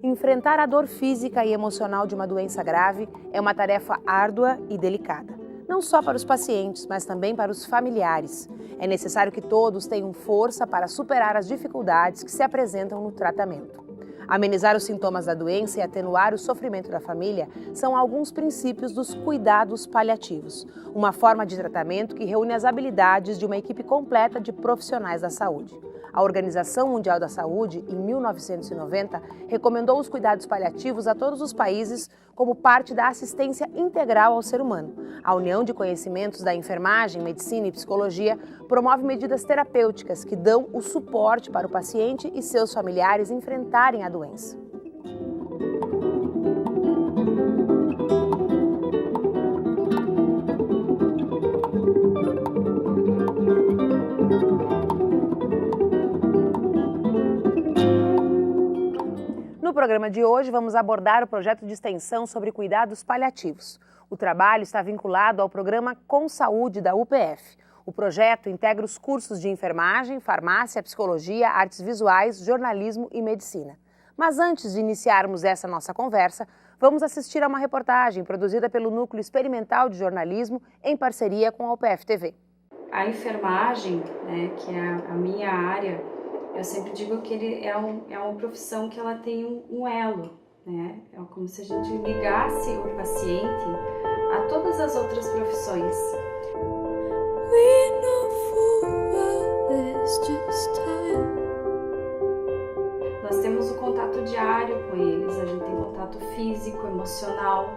Enfrentar a dor física e emocional de uma doença grave é uma tarefa árdua e delicada. Não só para os pacientes, mas também para os familiares. É necessário que todos tenham força para superar as dificuldades que se apresentam no tratamento. Amenizar os sintomas da doença e atenuar o sofrimento da família são alguns princípios dos cuidados paliativos, uma forma de tratamento que reúne as habilidades de uma equipe completa de profissionais da saúde. A Organização Mundial da Saúde, em 1990, recomendou os cuidados paliativos a todos os países como parte da assistência integral ao ser humano. A União de Conhecimentos da Enfermagem, Medicina e Psicologia promove medidas terapêuticas que dão o suporte para o paciente e seus familiares enfrentarem a doença. No programa de hoje, vamos abordar o projeto de extensão sobre cuidados paliativos. O trabalho está vinculado ao programa Com Saúde da UPF. O projeto integra os cursos de enfermagem, farmácia, psicologia, artes visuais, jornalismo e medicina. Mas antes de iniciarmos essa nossa conversa, vamos assistir a uma reportagem produzida pelo Núcleo Experimental de Jornalismo em parceria com a UPF TV. A enfermagem, que é a minha área, eu sempre digo que ele é uma profissão que ela tem um elo, né? É como se a gente ligasse o paciente a todas as outras profissões. Nós temos o contato diário com eles, a gente tem contato físico, emocional,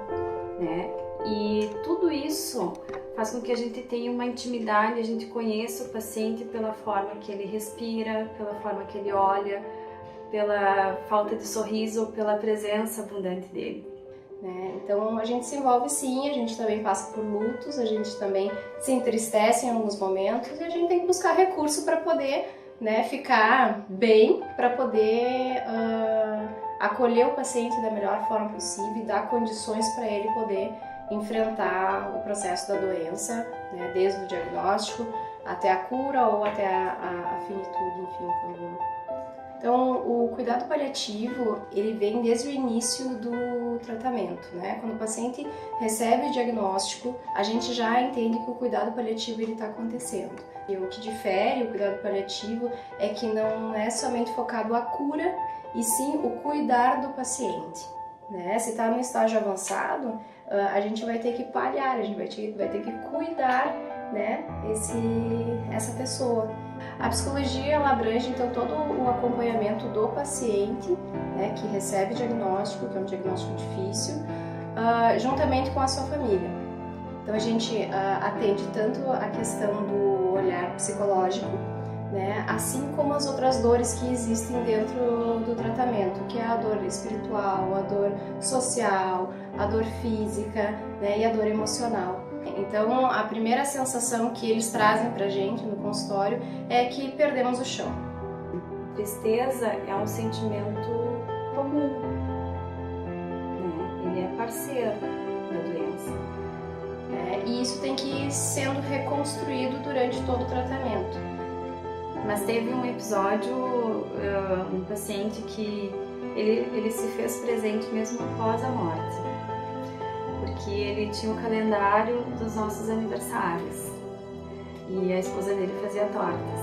né? E tudo isso faz com que a gente tenha uma intimidade, a gente conheça o paciente pela forma que ele respira, pela forma que ele olha, pela falta de sorriso ou pela presença abundante dele. Então a gente se envolve sim, a gente também passa por lutos, a gente também se entristece em alguns momentos e a gente tem que buscar recurso para poder ficar bem, para poder acolher o paciente da melhor forma possível e dar condições para ele poder enfrentar o processo da doença, desde o diagnóstico até a cura ou até a finitude, enfim. Então, o cuidado paliativo, ele vem desde o início do tratamento, Quando o paciente recebe o diagnóstico, a gente já entende que o cuidado paliativo está acontecendo. E o que difere o cuidado paliativo é que não é somente focado a cura, e sim o cuidar do paciente. Se está no estágio avançado, a gente vai ter que paliar, a gente vai ter que cuidar essa pessoa. A psicologia ela abrange então todo o acompanhamento do paciente, que recebe diagnóstico, que é um diagnóstico difícil, juntamente com a sua família. Então a gente atende tanto a questão do olhar psicológico, assim como as outras dores que existem dentro do tratamento, que é a dor espiritual, a dor social, a dor física, e a dor emocional. Então, a primeira sensação que eles trazem pra gente no consultório é que perdemos o chão. Tristeza é um sentimento comum, Ele é parceiro da doença. E isso tem que ir sendo reconstruído durante todo o tratamento. Mas teve um episódio, um paciente que ele se fez presente mesmo após a morte. Porque ele tinha o calendário dos nossos aniversários e a esposa dele fazia tortas.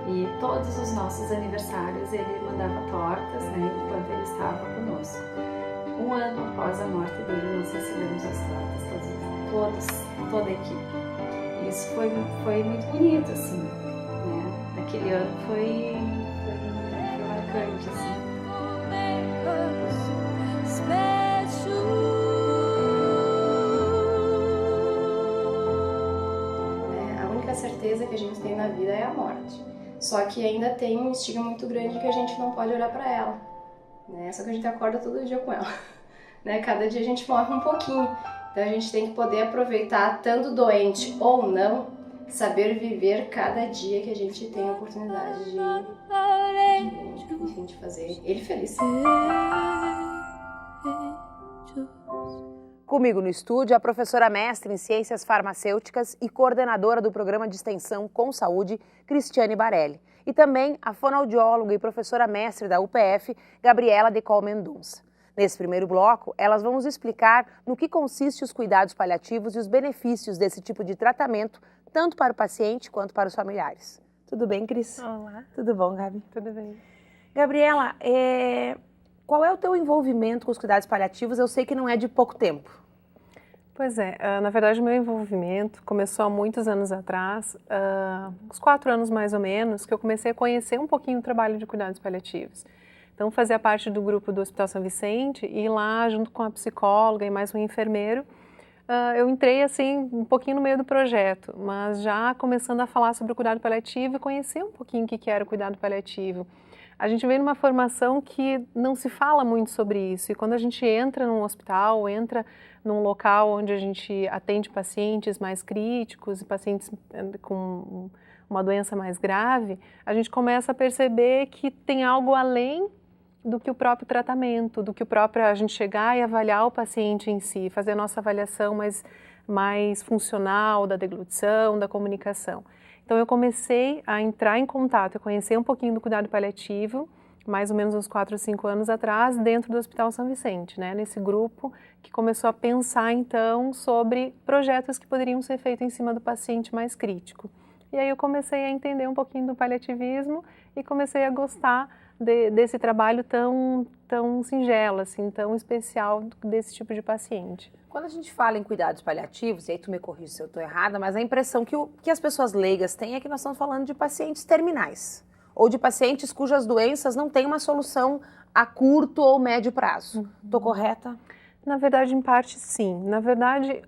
E todos os nossos aniversários ele mandava tortas, enquanto ele estava conosco. Um ano após a morte dele, nós recebemos as tortas, toda a equipe. E isso foi muito bonito, assim, Naquele ano foi marcante, assim. A certeza que a gente tem na vida é a morte. Só que ainda tem um estigma muito grande que a gente não pode olhar para ela, Só que a gente acorda todo dia com ela, Cada dia a gente morre um pouquinho. Então a gente tem que poder aproveitar, estando doente ou não, saber viver cada dia que a gente tem a oportunidade de fazer ele feliz. Comigo no estúdio, a professora mestre em Ciências Farmacêuticas e coordenadora do programa de extensão Com Saúde, Cristiane Barelli. e também a fonoaudióloga e professora mestre da UPF, Gabriela Decol Mendonça. Nesse primeiro bloco, elas vão nos explicar no que consiste os cuidados paliativos e os benefícios desse tipo de tratamento, tanto para o paciente quanto para os familiares. Tudo bem, Cris? Olá. Tudo bom, Gabi? Tudo bem. Gabriela, qual é o teu envolvimento com os cuidados paliativos? Eu sei que não é de pouco tempo. Pois é, na verdade o meu envolvimento começou há muitos anos atrás, uns 4 anos mais ou menos, que eu comecei a conhecer um pouquinho o trabalho de cuidados paliativos. Então fazia parte do grupo do Hospital São Vicente e lá, junto com a psicóloga e mais um enfermeiro, eu entrei assim um pouquinho no meio do projeto, mas já começando a falar sobre o cuidado paliativo e conhecer um pouquinho o que era o cuidado paliativo. A gente vem numa formação que não se fala muito sobre isso e quando a gente entra num hospital, entra num local onde a gente atende pacientes mais críticos e pacientes com uma doença mais grave, a gente começa a perceber que tem algo além do que o próprio tratamento, do que a gente chegar e avaliar o paciente em si, fazer a nossa avaliação mais funcional da deglutição, da comunicação. Então eu comecei a entrar em contato, a conhecer um pouquinho do cuidado paliativo, mais ou menos uns 4 ou 5 anos atrás, dentro do Hospital São Vicente, né? Nesse grupo que começou a pensar então sobre projetos que poderiam ser feitos em cima do paciente mais crítico. E aí eu comecei a entender um pouquinho do paliativismo e comecei a gostar desse trabalho tão singelo, assim, tão especial desse tipo de paciente. Quando a gente fala em cuidados paliativos, e aí tu me corrige se eu estou errada, mas a impressão que as pessoas leigas têm é que nós estamos falando de pacientes terminais, ou de pacientes cujas doenças não têm uma solução a curto ou médio prazo. Estou correta? Na verdade, em parte, sim. Na verdade,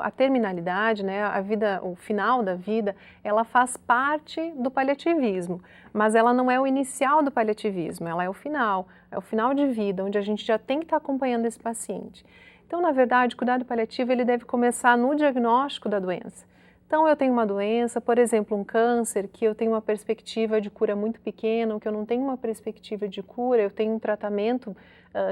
a terminalidade, né, o final da vida, ela faz parte do paliativismo, mas ela não é o inicial do paliativismo, ela é o final de vida, onde a gente já tem que estar acompanhando esse paciente. Então, na verdade, o cuidado paliativo ele deve começar no diagnóstico da doença. Então, eu tenho uma doença, por exemplo, um câncer, que eu tenho uma perspectiva de cura muito pequena, ou que eu não tenho uma perspectiva de cura, eu tenho um tratamento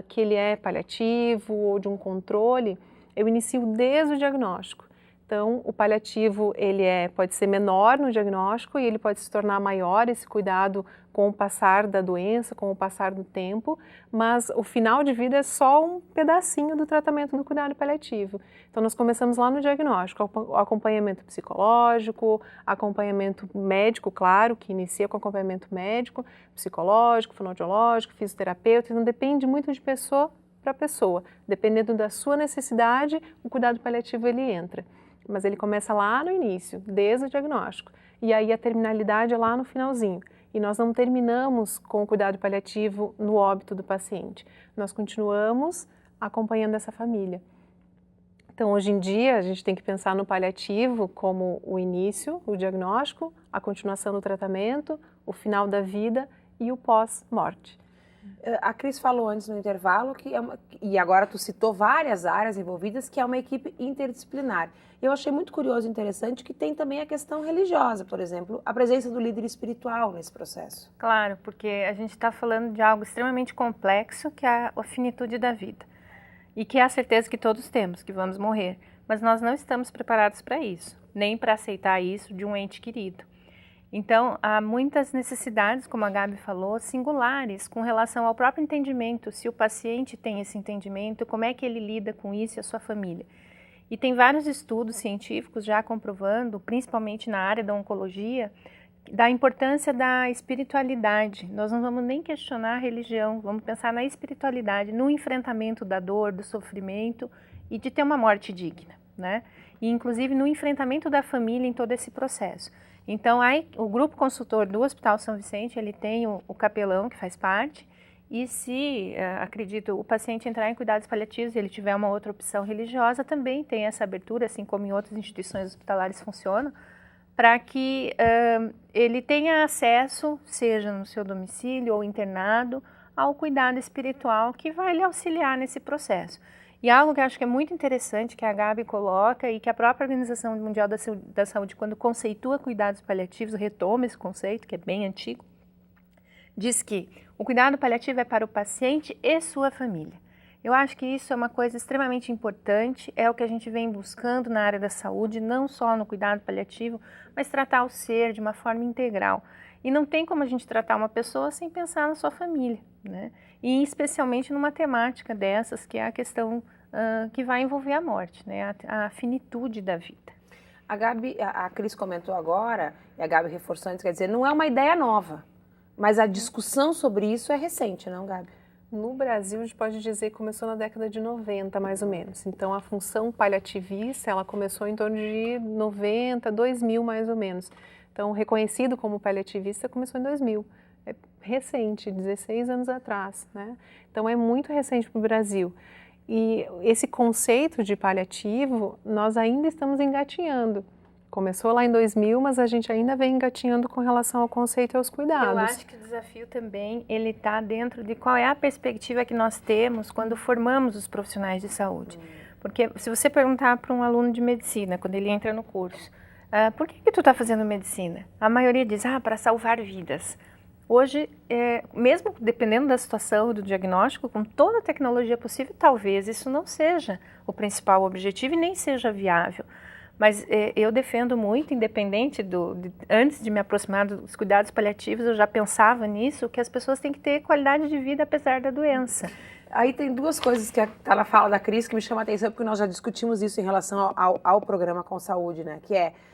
que ele é paliativo ou de um controle, eu inicio desde o diagnóstico. Então, o paliativo ele pode ser menor no diagnóstico e ele pode se tornar maior, esse cuidado com o passar da doença, com o passar do tempo, mas o final de vida é só um pedacinho do tratamento do cuidado paliativo. Então, nós começamos lá no diagnóstico, o acompanhamento psicológico, acompanhamento médico, claro, que inicia com acompanhamento médico, psicológico, fonoaudiológico, fisioterapeuta, então depende muito de pessoa para pessoa. Dependendo da sua necessidade, o cuidado paliativo ele entra. Mas ele começa lá no início, desde o diagnóstico. E aí a terminalidade é lá no finalzinho. E nós não terminamos com o cuidado paliativo no óbito do paciente. Nós continuamos acompanhando essa família. Então, hoje em dia, a gente tem que pensar no paliativo como o início, o diagnóstico, a continuação do tratamento, o final da vida e o pós-morte. A Cris falou antes no intervalo e agora tu citou várias áreas envolvidas, que é uma equipe interdisciplinar. Eu achei muito curioso e interessante que tem também a questão religiosa, por exemplo, a presença do líder espiritual nesse processo. Claro, porque a gente está falando de algo extremamente complexo, que é a finitude da vida. E que é a certeza que todos temos, que vamos morrer. Mas nós não estamos preparados para isso, nem para aceitar isso de um ente querido. Então, há muitas necessidades, como a Gabi falou, singulares com relação ao próprio entendimento, se o paciente tem esse entendimento, como é que ele lida com isso e a sua família. E tem vários estudos científicos já comprovando, principalmente na área da oncologia, da importância da espiritualidade. Nós não vamos nem questionar a religião, vamos pensar na espiritualidade, no enfrentamento da dor, do sofrimento e de ter uma morte digna, né? E inclusive no enfrentamento da família em todo esse processo. Então, aí, o grupo consultor do Hospital São Vicente, ele tem o capelão, que faz parte, e se, acredito, o paciente entrar em cuidados paliativos e ele tiver uma outra opção religiosa, também tem essa abertura, assim como em outras instituições hospitalares funcionam, para que ele tenha acesso, seja no seu domicílio ou internado, ao cuidado espiritual que vai lhe auxiliar nesse processo. E algo que eu acho que é muito interessante, que a Gabi coloca e que a própria Organização Mundial da Saúde, quando conceitua cuidados paliativos, retoma esse conceito, que é bem antigo, diz que o cuidado paliativo é para o paciente e sua família. Eu acho que isso é uma coisa extremamente importante, é o que a gente vem buscando na área da saúde, não só no cuidado paliativo, mas tratar o ser de uma forma integral. E não tem como a gente tratar uma pessoa sem pensar na sua família, né? E especialmente numa temática dessas, que é a questão que vai envolver a morte, né? A finitude da vida. A Gabi, a Cris comentou agora, e a Gabi reforçou antes, quer dizer, não é uma ideia nova, mas a discussão sobre isso é recente, não, Gabi? No Brasil, a gente pode dizer que começou na década de 90, mais ou menos. Então, a função paliativista, ela começou em torno de 90, 2000, mais ou menos. Então, reconhecido como paliativista, começou em 2000. É recente, 16 anos atrás, né? Então, é muito recente para o Brasil. E esse conceito de paliativo, nós ainda estamos engatinhando. Começou lá em 2000, mas a gente ainda vem engatinhando com relação ao conceito e aos cuidados. Eu acho que o desafio também, ele está dentro de qual é a perspectiva que nós temos quando formamos os profissionais de saúde. Porque se você perguntar para um aluno de medicina, quando ele entra no curso, por que tu está fazendo medicina? A maioria diz, para salvar vidas. Hoje, mesmo dependendo da situação do diagnóstico, com toda a tecnologia possível, talvez isso não seja o principal objetivo e nem seja viável. Mas eu defendo muito, independente antes de me aproximar dos cuidados paliativos, eu já pensava nisso, que as pessoas têm que ter qualidade de vida apesar da doença. Aí tem duas coisas que tá na fala da Cris que me chamam a atenção, porque nós já discutimos isso em relação ao programa Com Saúde, né?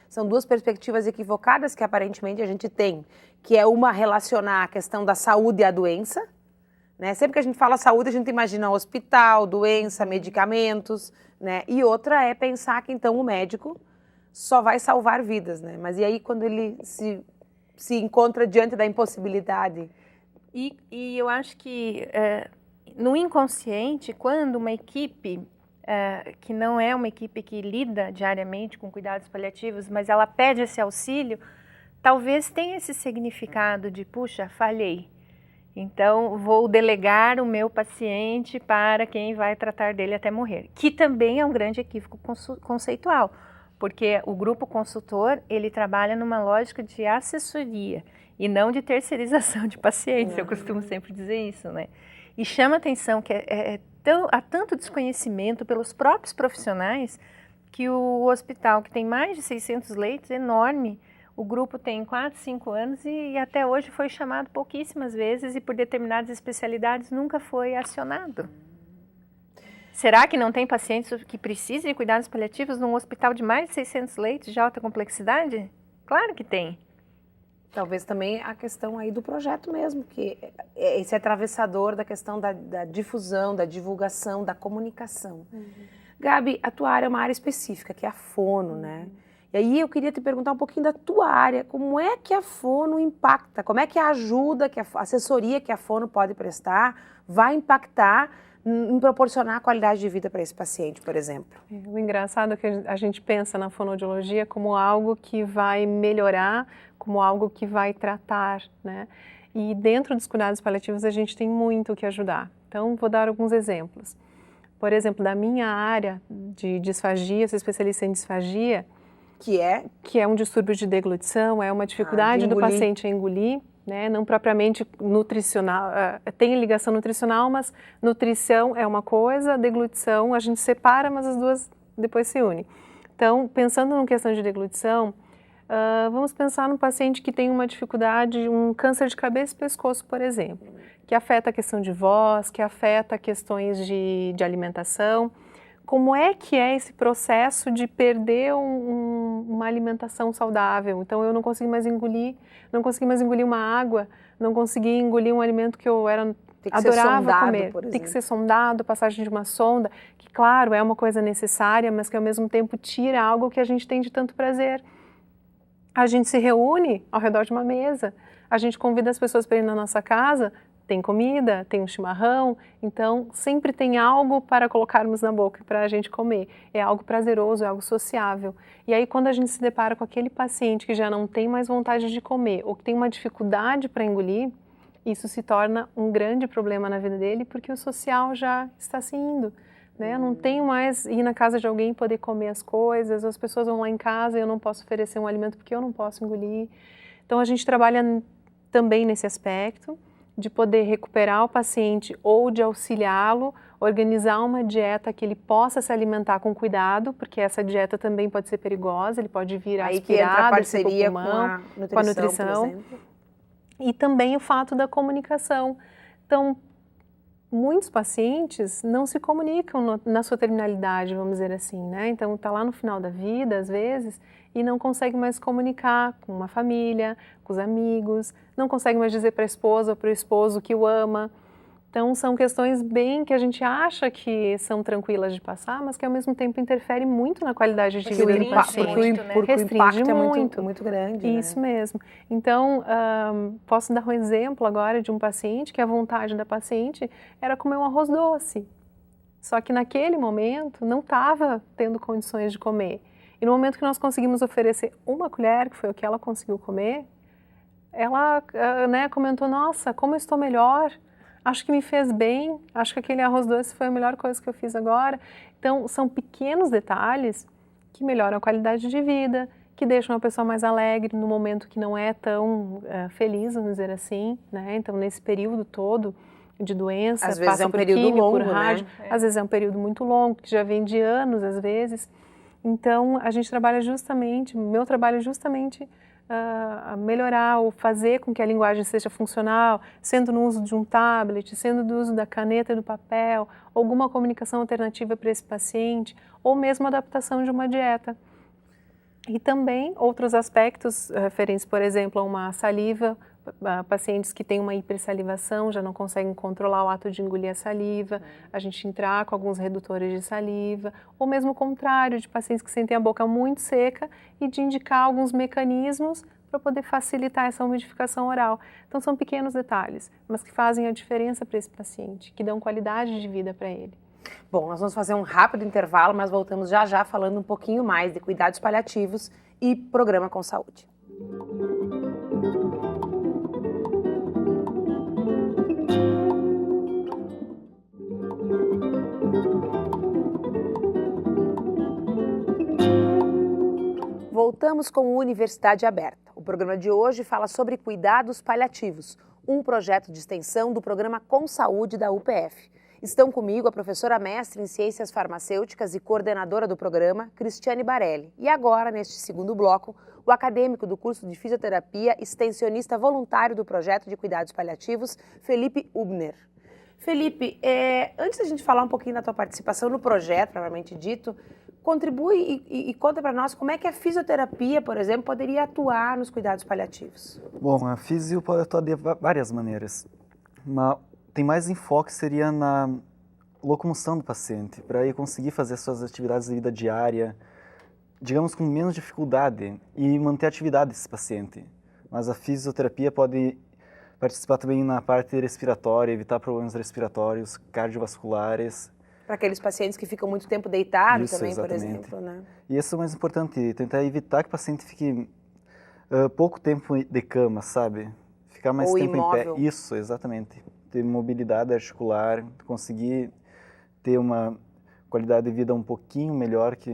São duas perspectivas equivocadas que aparentemente a gente tem, que é uma relacionar a questão da saúde e a doença, né? Sempre que a gente fala saúde, a gente imagina hospital, doença, medicamentos, né? E outra é pensar que então o médico só vai salvar vidas, né? Mas e aí quando ele se encontra diante da impossibilidade? E eu acho que no inconsciente, quando uma equipe que não é uma equipe que lida diariamente com cuidados paliativos, mas ela pede esse auxílio, talvez tenha esse significado de, puxa, falhei. Então, vou delegar o meu paciente para quem vai tratar dele até morrer. Que também é um grande equívoco conceitual, porque o grupo consultor, ele trabalha numa lógica de assessoria e não de terceirização de pacientes. Eu costumo sempre dizer isso, né? E chama atenção que há tanto desconhecimento pelos próprios profissionais que o hospital, que tem mais de 600 leitos, enorme, o grupo tem 4, 5 anos e até hoje foi chamado pouquíssimas vezes e por determinadas especialidades nunca foi acionado. Será que não tem pacientes que precisam de cuidados paliativos num hospital de mais de 600 leitos de alta complexidade? Claro que tem. Talvez também a questão aí do projeto mesmo, que esse atravessador da questão da difusão, da divulgação, da comunicação. Gabi, a tua área é uma área específica, que é a fono, né? E aí eu queria te perguntar um pouquinho da tua área, como é que a fono impacta, como é que a ajuda, que a assessoria que a fono pode prestar vai impactar em proporcionar qualidade de vida para esse paciente, por exemplo? O engraçado é que a gente pensa na fonoaudiologia como algo que vai melhorar, como algo que vai tratar, né? E dentro dos cuidados paliativos a gente tem muito o que ajudar. Então, vou dar alguns exemplos. Por exemplo, da minha área de disfagia, sou especialista em disfagia, que é um distúrbio de deglutição, é uma dificuldade do paciente em engolir, né? Não propriamente nutricional, tem ligação nutricional, mas nutrição é uma coisa, deglutição a gente separa, mas as duas depois se unem. Então, pensando em questão de deglutição, vamos pensar num paciente que tem uma dificuldade, um câncer de cabeça e pescoço, por exemplo, que afeta a questão de voz, que afeta questões de alimentação. Como é que é esse processo de perder uma alimentação saudável? Então, eu não consigo mais engolir uma água, não consegui engolir um alimento que eu adorava comer. Tem que ser sondado, passagem de uma sonda, que claro, é uma coisa necessária, mas que ao mesmo tempo tira algo que a gente tem de tanto prazer. A gente se reúne ao redor de uma mesa, a gente convida as pessoas para ir na nossa casa, tem comida, tem um chimarrão, então sempre tem algo para colocarmos na boca para a gente comer. É algo prazeroso, é algo sociável. E aí quando a gente se depara com aquele paciente que já não tem mais vontade de comer ou que tem uma dificuldade para engolir, isso se torna um grande problema na vida dele porque o social já está se indo. Né? Eu não tenho mais ir na casa de alguém e poder comer as coisas, as pessoas vão lá em casa e eu não posso oferecer um alimento porque eu não posso engolir. Então a gente trabalha também nesse aspecto de poder recuperar o paciente ou de auxiliá-lo, organizar uma dieta que ele possa se alimentar com cuidado, porque essa dieta também pode ser perigosa, ele pode vir aspirado, parceria com a nutrição, por exemplo. E também o fato da comunicação. Então, muitos pacientes não se comunicam na sua terminalidade, vamos dizer assim, né? Então, está lá no final da vida, às vezes, e não consegue mais comunicar com uma família, com os amigos, não consegue mais dizer para a esposa ou para o esposo que o ama. Então, são questões bem que a gente acha que são tranquilas de passar, mas que ao mesmo tempo interferem muito na qualidade de vida do paciente. Porque o impacto é muito grande. Isso mesmo. Então, posso dar um exemplo agora de um paciente que a vontade da paciente era comer um arroz doce. Só que naquele momento não estava tendo condições de comer. E no momento que nós conseguimos oferecer uma colher, que foi o que ela conseguiu comer, ela comentou, nossa, como eu estou melhor. Acho que me fez bem, acho que aquele arroz doce foi a melhor coisa que eu fiz agora. Então, são pequenos detalhes que melhoram a qualidade de vida, que deixam a pessoa mais alegre no momento que não é tão feliz, vamos dizer assim, né? Então, nesse período todo de doença, às vezes é um período longo, por rádio, né? Às vezes é um período muito longo, que já vem de anos, às vezes. Então, a gente trabalha justamente, o meu trabalho é justamente a melhorar ou fazer com que a linguagem seja funcional, sendo no uso de um tablet, sendo no uso da caneta e do papel, alguma comunicação alternativa para esse paciente, ou mesmo adaptação de uma dieta. E também outros aspectos referentes, por exemplo, a uma saliva, pacientes que têm uma hipersalivação já não conseguem controlar o ato de engolir a saliva, a gente entrar com alguns redutores de saliva, ou mesmo o contrário, de pacientes que sentem a boca muito seca e de indicar alguns mecanismos para poder facilitar essa umidificação oral. Então são pequenos detalhes, mas que fazem a diferença para esse paciente, que dão qualidade de vida para ele. Bom, nós vamos fazer um rápido intervalo, mas voltamos já já falando um pouquinho mais de cuidados paliativos e programa Com Saúde. Voltamos com o Universidade Aberta. O programa de hoje fala sobre cuidados paliativos, um projeto de extensão do programa Com Saúde da UPF. Estão comigo a professora mestre em Ciências Farmacêuticas e coordenadora do programa, Cristiane Barelli. E agora, neste segundo bloco, o acadêmico do curso de Fisioterapia, extensionista voluntário do projeto de cuidados paliativos, Felipe Hubner. Felipe, antes da gente falar um pouquinho da tua participação no projeto, propriamente dito, contribui e conta para nós como é que a fisioterapia, por exemplo, poderia atuar nos cuidados paliativos. Bom, a fisio pode atuar de várias maneiras. Tem mais enfoque seria na locomoção do paciente, para ele conseguir fazer suas atividades de vida diária, digamos, com menos dificuldade e manter a atividade desse paciente. Mas a fisioterapia pode participar também na parte respiratória, evitar problemas respiratórios, cardiovasculares. Para aqueles pacientes que ficam muito tempo deitados também, exatamente. Por exemplo, né? E isso é o mais importante, tentar evitar que o paciente fique pouco tempo de cama, sabe? Ficar mais tempo imóvel. em pé. Isso, exatamente. Ter mobilidade articular, conseguir ter uma qualidade de vida um pouquinho melhor que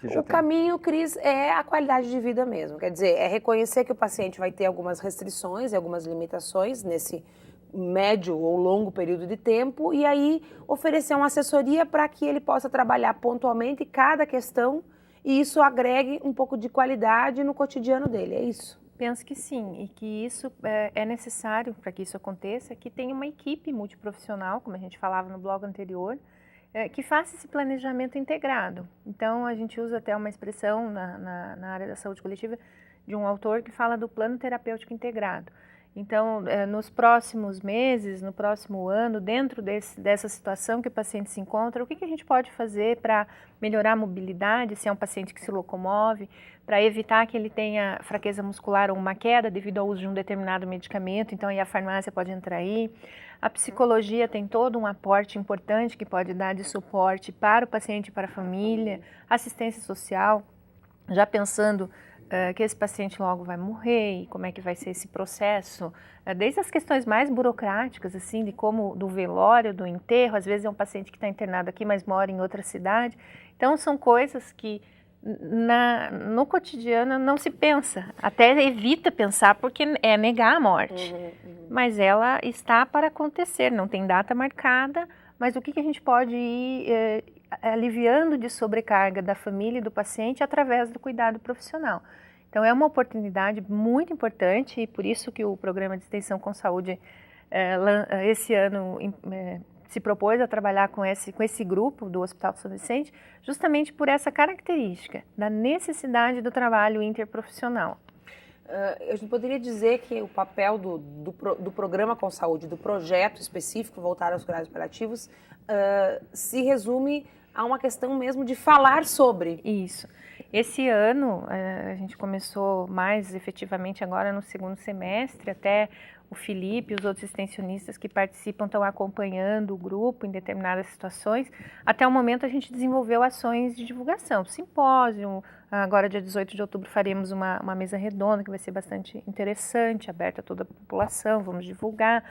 já tem. Caminho, Cris, é a qualidade de vida mesmo. Quer dizer, é reconhecer que o paciente vai ter algumas restrições e algumas limitações nesse médio ou longo período de tempo e aí oferecer uma assessoria para que ele possa trabalhar pontualmente cada questão e isso agregue um pouco de qualidade no cotidiano dele, é isso? Penso que sim, e que isso é necessário para que isso aconteça, que tenha uma equipe multiprofissional, como a gente falava no blog anterior, que faça esse planejamento integrado. Então, a gente usa até uma expressão na área da saúde coletiva de um autor que fala do plano terapêutico integrado. Então, nos próximos meses, no próximo ano, dentro dessa situação que o paciente se encontra, o que a gente pode fazer para melhorar a mobilidade, se é um paciente que se locomove, para evitar que ele tenha fraqueza muscular ou uma queda devido ao uso de um determinado medicamento, então aí a farmácia pode entrar aí. A psicologia tem todo um aporte importante que pode dar de suporte para o paciente e para a família, assistência social, já pensando que esse paciente logo vai morrer e como é que vai ser esse processo, desde as questões mais burocráticas, assim, de como do velório, do enterro, às vezes é um paciente que está internado aqui, mas mora em outra cidade. Então, são coisas que no cotidiano não se pensa, até evita pensar porque é negar a morte, mas ela está para acontecer, não tem data marcada, mas o que a gente pode ir aliviando de sobrecarga da família e do paciente através do cuidado profissional. Então é uma oportunidade muito importante e por isso que o programa de extensão com saúde esse ano se propôs a trabalhar com esse grupo do Hospital São Vicente, justamente por essa característica da necessidade do trabalho interprofissional. A gente poderia dizer que o papel do programa com saúde, do projeto específico voltado aos cuidados paliativos, se resume a uma questão mesmo de falar sobre. Isso. Esse ano, a gente começou mais efetivamente agora no segundo semestre, até o Felipe e os outros extensionistas que participam estão acompanhando o grupo em determinadas situações. Até o momento a gente desenvolveu ações de divulgação, simpósio, agora dia 18 de outubro faremos uma mesa redonda que vai ser bastante interessante, aberta a toda a população, vamos divulgar.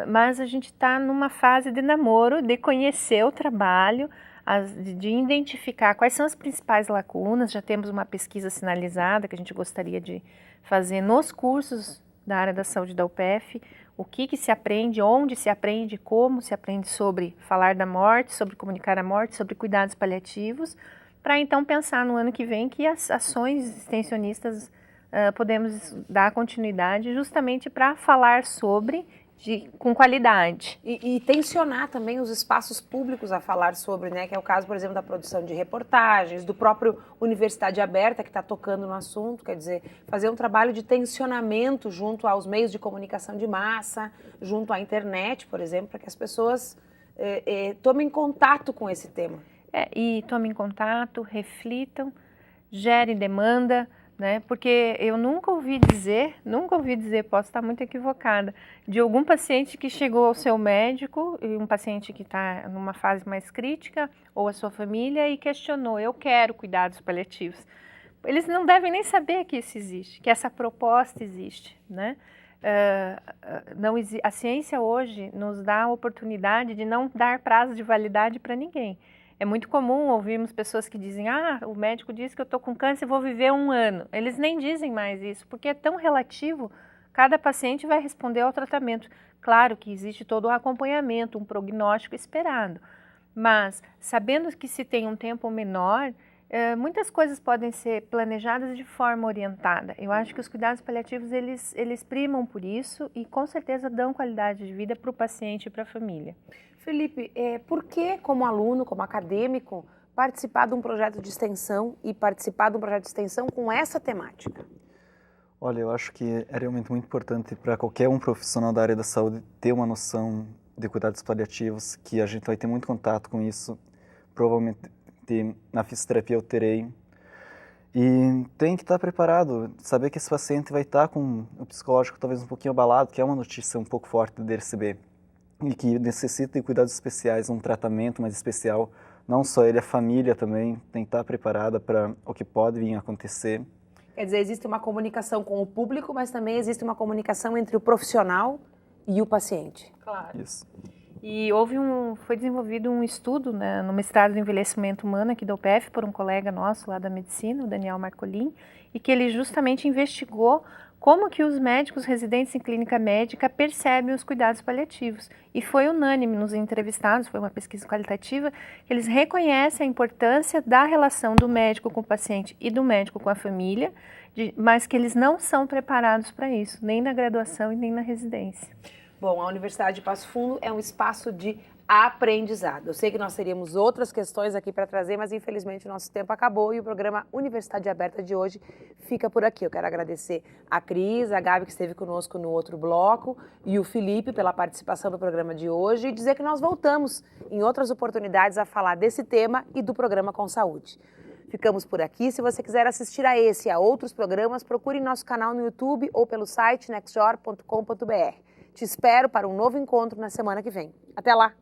Mas a gente está numa fase de namoro, de conhecer o trabalho, de identificar quais são as principais lacunas. Já temos uma pesquisa sinalizada que a gente gostaria de fazer nos cursos da área da saúde da UPF, o que se aprende, onde se aprende, como se aprende sobre falar da morte, sobre comunicar a morte, sobre cuidados paliativos, para então pensar no ano que vem que as ações extensionistas podemos dar continuidade justamente para falar sobre com qualidade. E tensionar também os espaços públicos a falar sobre, né? Que é o caso, por exemplo, da produção de reportagens, do próprio Universidade Aberta, que está tocando no assunto, quer dizer, fazer um trabalho de tensionamento junto aos meios de comunicação de massa, junto à internet, por exemplo, para que as pessoas tomem contato com esse tema. E tomem contato, reflitam, gerem demanda, né? Porque eu nunca ouvi dizer, posso estar muito equivocada, de algum paciente que chegou ao seu médico, um paciente que está numa fase mais crítica, ou a sua família, e questionou, eu quero cuidados paliativos. Eles não devem nem saber que isso existe, que essa proposta existe, né? A ciência hoje nos dá a oportunidade de não dar prazo de validade para ninguém. É muito comum ouvirmos pessoas que dizem, o médico disse que eu estou com câncer e vou viver 1 ano. Eles nem dizem mais isso, porque é tão relativo, cada paciente vai responder ao tratamento. Claro que existe todo o acompanhamento, um prognóstico esperado, mas sabendo que se tem um tempo menor, muitas coisas podem ser planejadas de forma orientada. Eu acho que os cuidados paliativos, eles primam por isso e com certeza dão qualidade de vida para o paciente e para a família. Felipe, por que, como aluno, como acadêmico, participar de um projeto de extensão e participar de um projeto de extensão com essa temática? Olha, eu acho que é realmente muito importante para qualquer profissional da área da saúde ter uma noção de cuidados paliativos, que a gente vai ter muito contato com isso, provavelmente na fisioterapia eu terei. E tem que estar preparado, saber que esse paciente vai estar com o psicológico talvez um pouquinho abalado, que é uma notícia um pouco forte de receber, e que necessita de cuidados especiais, um tratamento mais especial. Não só ele, a família também tem que estar preparada para o que pode vir a acontecer. Quer dizer, existe uma comunicação com o público, mas também existe uma comunicação entre o profissional e o paciente. Claro. Isso. E foi desenvolvido um estudo, né, no mestrado de envelhecimento humano aqui da UPF por um colega nosso lá da medicina, o Daniel Marcolin, e que ele justamente investigou como que os médicos residentes em clínica médica percebem os cuidados paliativos. E foi unânime nos entrevistados, foi uma pesquisa qualitativa, que eles reconhecem a importância da relação do médico com o paciente e do médico com a família, mas que eles não são preparados para isso, nem na graduação e nem na residência. Bom, a Universidade de Passo Fundo é um espaço de aprendizado. Eu sei que nós teríamos outras questões aqui para trazer, mas infelizmente o nosso tempo acabou e o programa Universidade Aberta de hoje fica por aqui. Eu quero agradecer a Cris, a Gabi que esteve conosco no outro bloco e o Felipe pela participação no programa de hoje e dizer que nós voltamos em outras oportunidades a falar desse tema e do programa Com Saúde. Ficamos por aqui. Se você quiser assistir a esse e a outros programas, procure nosso canal no YouTube ou pelo site nextjor.com.br. Te espero para um novo encontro na semana que vem. Até lá!